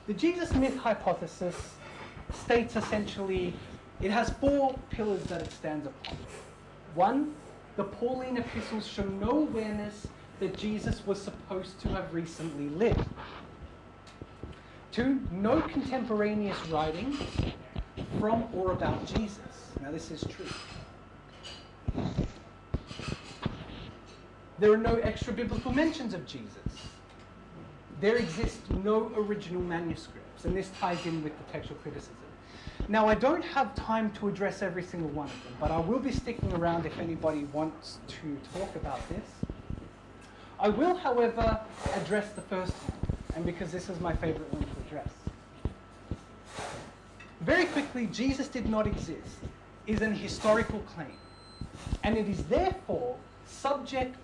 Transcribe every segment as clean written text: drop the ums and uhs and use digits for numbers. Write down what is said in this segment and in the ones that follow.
The Jesus myth hypothesis states essentially, it has 4 pillars that it stands upon. 1, the Pauline epistles show no awareness that Jesus was supposed to have recently lived. 2, no contemporaneous writings from or about Jesus. Now this is true. There are no extra biblical mentions of Jesus. There exist no original manuscripts, and this ties in with the textual criticism. Now, I don't have time to address every single one of them, but I will be sticking around if anybody wants to talk about this. I will, however, address the first one, and because this is my favorite one to address. Very quickly, Jesus did not exist is an historical claim, and it is therefore subject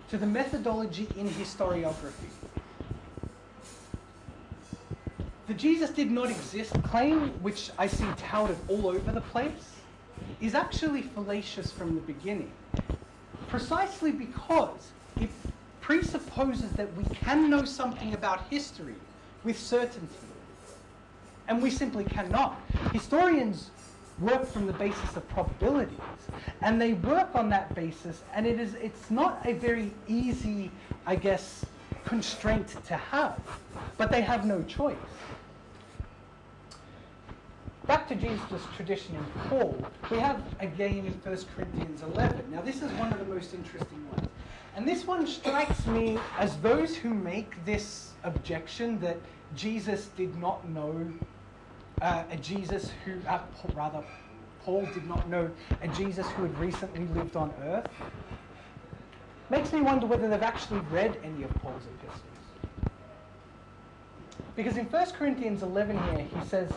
to the methodology in historiography. The Jesus did not exist claim, which I see touted all over the place, is actually fallacious from the beginning, precisely because it presupposes that we can know something about history with certainty, and we simply cannot. Historians work from the basis of probabilities, and they work on that basis, and it's not a very easy, I guess, constraint to have, but they have no choice. Back to Jesus' tradition in Paul, we have again in 1 Corinthians 11. Now this is one of the most interesting ones. And this one strikes me as those who make this objection that Jesus did not know a Jesus who, Paul did not know a Jesus who had recently lived on earth, makes me wonder whether they've actually read any of Paul's epistles. Because in 1 Corinthians 11 here, he says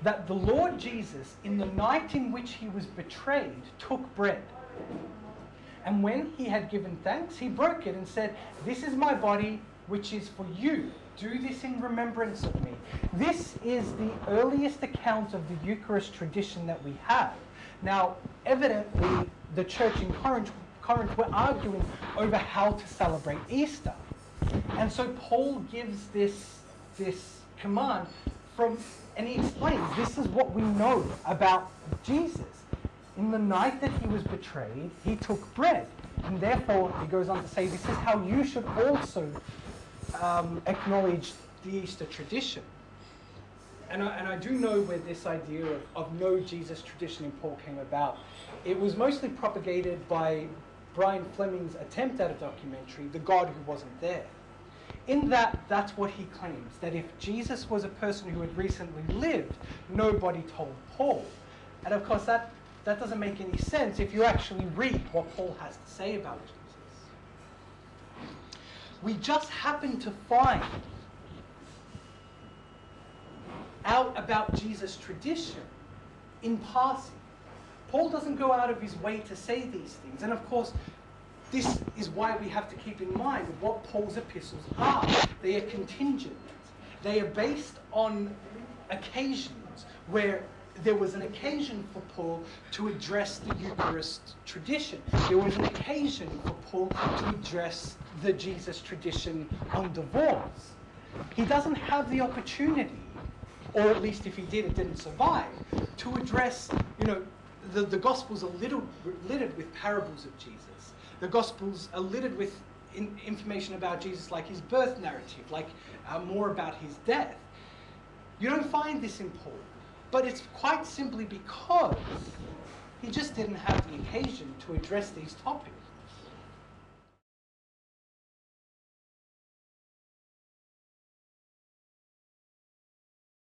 that the Lord Jesus, in the night in which he was betrayed, took bread. And when he had given thanks, he broke it and said, "This is my body, which is for you. Do this in remembrance of me." This is the earliest account of the Eucharist tradition that we have. Now, evidently, the church in Corinth were arguing over how to celebrate Easter. And so Paul gives this command and he explains, this is what we know about Jesus. In the night that he was betrayed, he took bread. And therefore, he goes on to say, this is how you should also acknowledge the Easter tradition. And I do know where this idea of no Jesus tradition in Paul came about. It was mostly propagated by Brian Fleming's attempt at a documentary, The God Who Wasn't There. In that, that's what he claims, that if Jesus was a person who had recently lived, nobody told Paul. And of course, that doesn't make any sense if you actually read what Paul has to say about Jesus. We just happen to find out about Jesus' tradition in passing. Paul doesn't go out of his way to say these things. And of course, this is why we have to keep in mind what Paul's epistles are. They are contingent. They are based on occasions where there was an occasion for Paul to address the Eucharist tradition. There was an occasion for Paul to address the Jesus tradition on divorce. He doesn't have the opportunity, or at least if he did, it didn't survive, to address, the Gospels are littered with parables of Jesus. The Gospels are littered with information about Jesus, like his birth narrative, like more about his death. You don't find this in Paul, but it's quite simply because he just didn't have the occasion to address these topics.